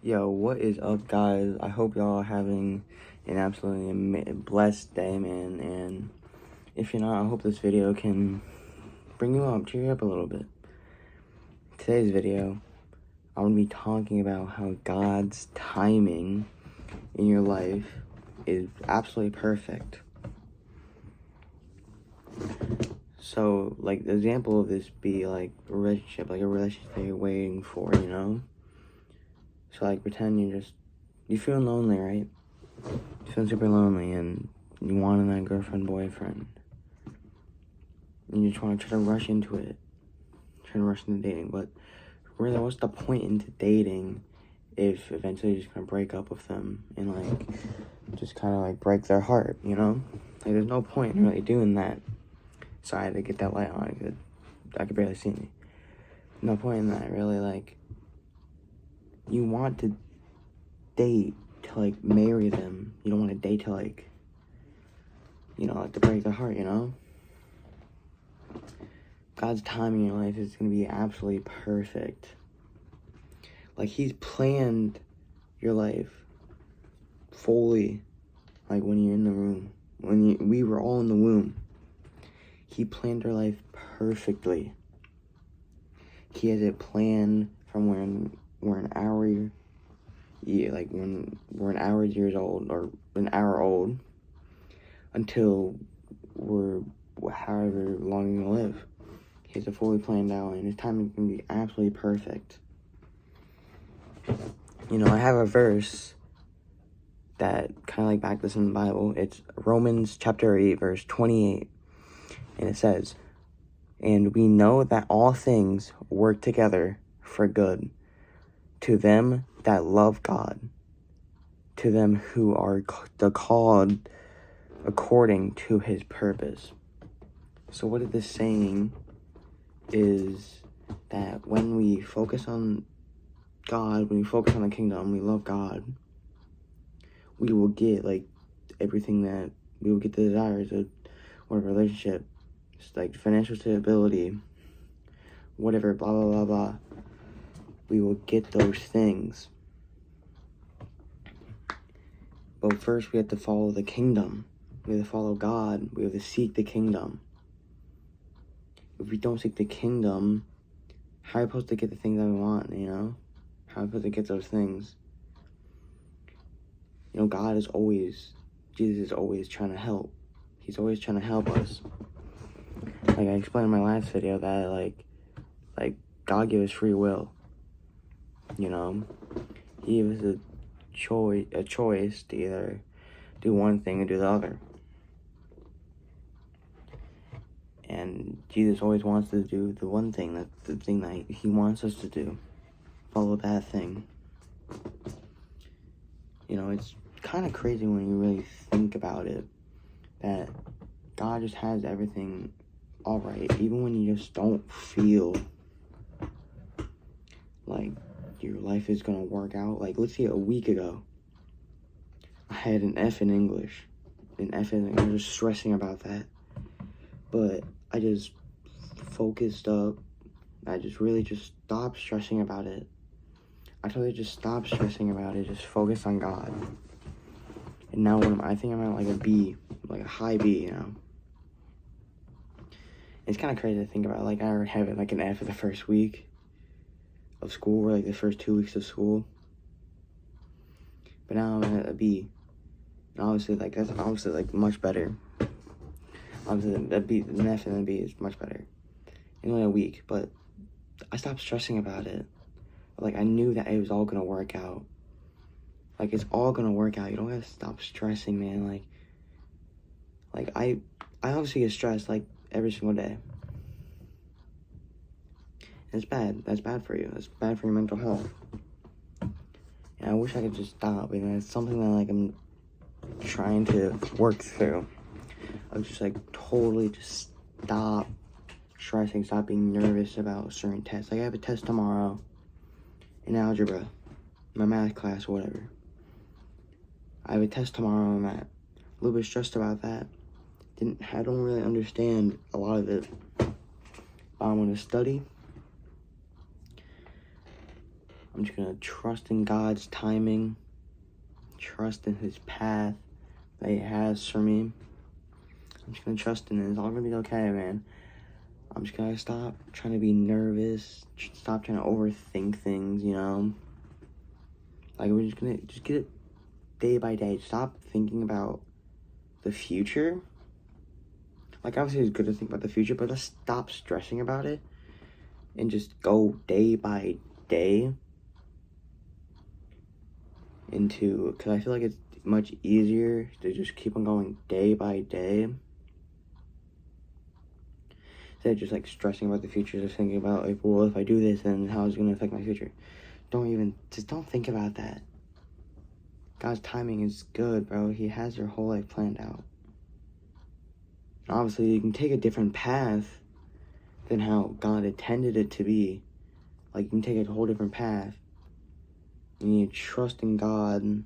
Yo, what is up, guys? I hope y'all are having an absolutely blessed day, man. And if you're not, I hope this video can bring you up, cheer you up a little bit. Today's video, I'm going to be talking about how God's timing in your life is absolutely perfect. So, like, the example of this be, like, a relationship that you're waiting for, you know? So, like, pretend you're feeling lonely, right? You're feeling super lonely, and you want that girlfriend, boyfriend. And you just want to try to rush into it. Try to rush into dating. But really, what's the point into dating if eventually you're just going to break up with them and, like, just kind of, like, break their heart, you know? Like, there's no point in really doing that. Sorry, I had to get that light on, because I could barely see me. No point in that, really. Like, you want to date to, like, marry them. You don't want to date to, like, you know, like, to break their heart, you know? God's timing in your life is going to be absolutely perfect. Like, He's planned your life fully. Like, when you're in the room. We were all in the womb. He planned our life perfectly. He has it planned from when we're an hour years old, or an hour old, until we're however long you're gonna live. He has it fully planned out, and his timing can be absolutely perfect. You know, I have a verse that kind of like back this in the Bible. It's Romans chapter 8, verse 28. And it says, "And we know that all things work together for good, to them that love God, to them who are called according to His purpose." So what it is saying is that when we focus on God, when we focus on the kingdom, we love God, we will get, like, everything that we will get the desires of whatever relationship. It's like financial stability, whatever, blah, blah, blah, blah. We will get those things. But first, we have to follow the kingdom. We have to follow God. We have to seek the kingdom. If we don't seek the kingdom, how are we supposed to get the things that we want, you know? How are we supposed to get those things? You know, Jesus is always trying to help. He's always trying to help us. Like I explained in my last video that, like God gave us free will. You know? He gave us a choice to either do one thing or do the other. And Jesus always wants to do the one thing, that's the thing that He wants us to do. Follow that thing. You know, it's kind of crazy when you really think about it, that God just has everything all right, even when you just don't feel like your life is gonna work out. Like, let's say a week ago, I had an F in English. I was just stressing about that. But I just focused up. I just really just stopped stressing about it. I totally just stopped stressing about it, just focused on God. And now I think I'm at like a B, like a high B, you know. It's kind of crazy to think about. Like, I already have like an F for the first week of school, or like the first 2 weeks of school. But now I'm at a B. And obviously, like, that's obviously like much better. Obviously, an F and a B is much better in only a week. But I stopped stressing about it. Like, I knew that it was all gonna work out. Like, it's all gonna work out. You don't gotta stop stressing, man. Like I obviously get stressed, like, every single day. And it's bad. That's bad for you. That's bad for your mental health. And I wish I could just stop. And it's something that, like, I'm trying to work through. I was just, like, totally just stop stressing, stop being nervous about certain tests. Like, I have a test tomorrow in algebra, my math class, or whatever. I have a test tomorrow, and I'm a little bit stressed about that. I don't really understand a lot of it. I'm going to study. I'm just gonna trust in God's timing, trust in his path that he has for me. I'm just gonna trust in it. It's all gonna be okay, man. I'm just gonna stop trying to be nervous, stop trying to overthink things, you know? Like, we're just gonna get it day by day. Stop thinking about the future. Like, obviously it's good to think about the future, but let's stop stressing about it and just go day by day into, because I feel like it's much easier to just keep on going day by day instead of just like stressing about the future, just thinking about like, well, if I do this, then how is it going to affect my future? Don't think about that. God's timing is good, bro. He has your whole life planned out. And obviously, you can take a different path than how God intended it to be. Like, you can take a whole different path. You need to trust in God. You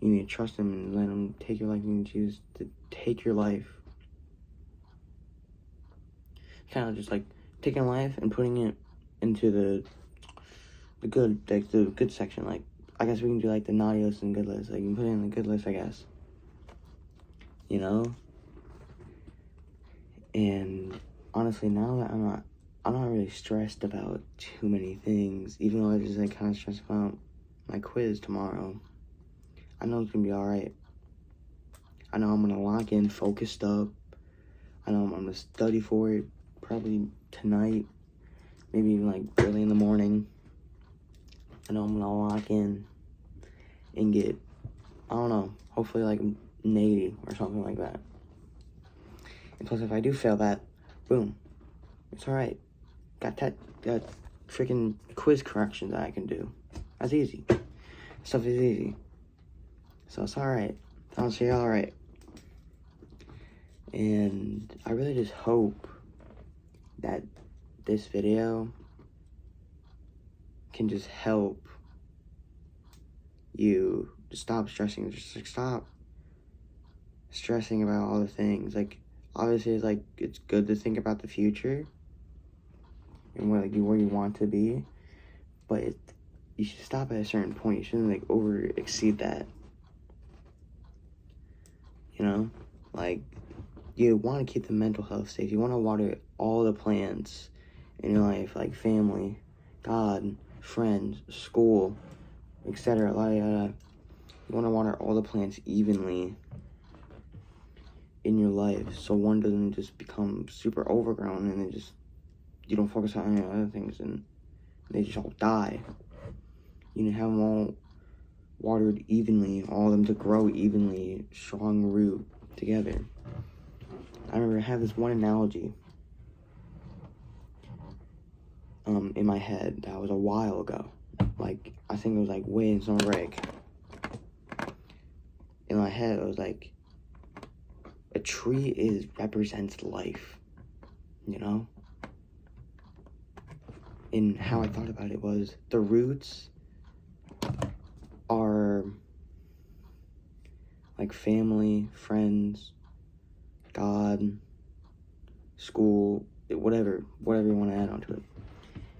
need to trust him and let him take your life. You need to choose to take your life. Kind of just like taking life and putting it into the good, like the good section. Like, I guess we can do like the naughty list and good list. Like, you can put it in the good list, I guess. You know? And honestly, now that I'm not really stressed about too many things, even though I just like kind of stressed about my quiz tomorrow. I know it's gonna be alright. I know I'm gonna lock in, focused up. I know I'm gonna study for it probably tonight, maybe even like early in the morning. I know I'm gonna lock in and get, I don't know, hopefully like an 80 or something like that. And plus, if I do fail that, boom, it's alright. Got freaking quiz corrections that I can do. That's easy. Stuff is easy. So it's alright. Honestly, alright. And I really just hope that this video can just help you just stop stressing. Just like stop stressing about all the things. Like, obviously, it's like it's good to think about the future and where you want to be, but you should stop at a certain point. You shouldn't like over exceed that. You know, like, you want to keep the mental health safe. You want to water all the plants in your life, like family, God, friends, school, etc. You want to water all the plants evenly in your life, so one doesn't just become super overgrown and then just you don't focus on any other things and they just all die. You need to have them all watered evenly, all of them to grow evenly, strong root together. I remember I have this one analogy in my head that was a while ago. Like, I think it was like way in summer break. In my head, it was like, a tree represents life, you know? And how I thought about it was, the roots are like family, friends, God, school, whatever you want to add onto it.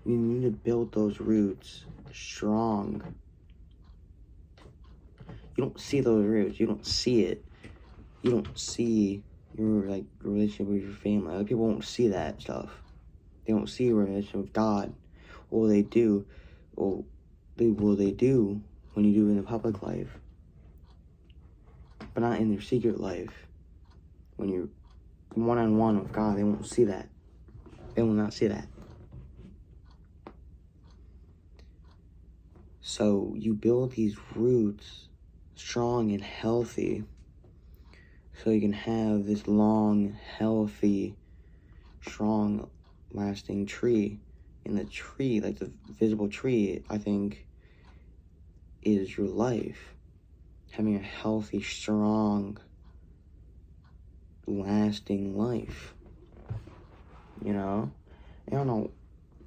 You need to build those roots strong. You don't see those roots. You don't see it. You don't see your like relationship with your family. Other people won't see that stuff. They don't see your relationship with God. Well, they do. Well, they do when you do in the public life, but not in their secret life. When you're one-on-one with God, they won't see that. They will not see that. So you build these roots strong and healthy so you can have this long, healthy, strong, lasting tree. And the tree, like the visible tree, I think, is your life. Having a healthy, strong, lasting life. You know? I don't know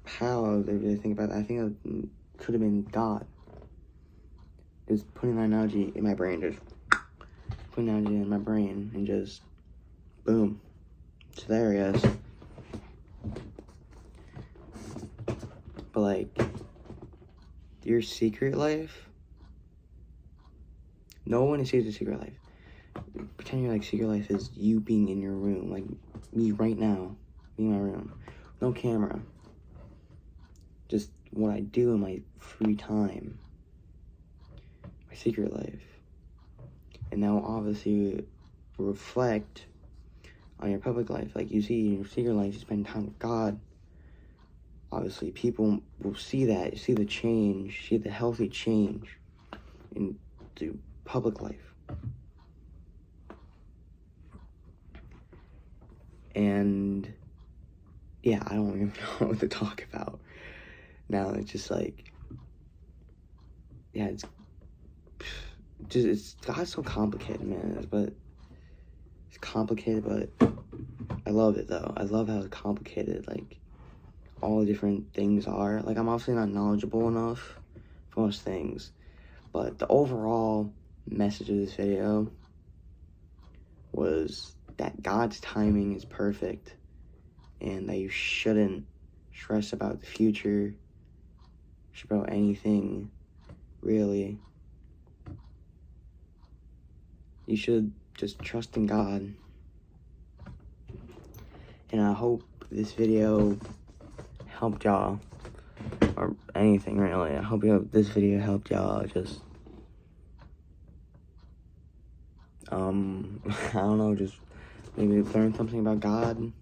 how they really think about that. I think it could have been God. Just putting that analogy in my brain, just putting that analogy in my brain, and just boom. So there he is. But like, your secret life, no one sees your secret life. Pretend your like secret life is you being in your room, like me right now, me in my room, no camera, just what I do in my free time, my secret life. And now obviously reflect on your public life. Like you see in your secret life, you spend time with God. Obviously people will see that, see the change, see the healthy change in the public life. And yeah, I don't even know what to talk about now. It's just like, yeah, it's God's so complicated, man. But it's complicated, but I love it though. I love how complicated like all the different things are. Like I'm obviously not knowledgeable enough for most things, but the overall message of this video was that God's timing is perfect and that you shouldn't stress about the future, about anything, really. You should just trust in God. And I hope this video helped y'all, or anything really. I hope this video helped y'all just, I don't know, just maybe learn something about God,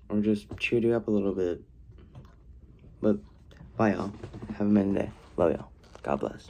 or just cheer you up a little bit. But bye y'all. Have a minute day. Love y'all. God bless.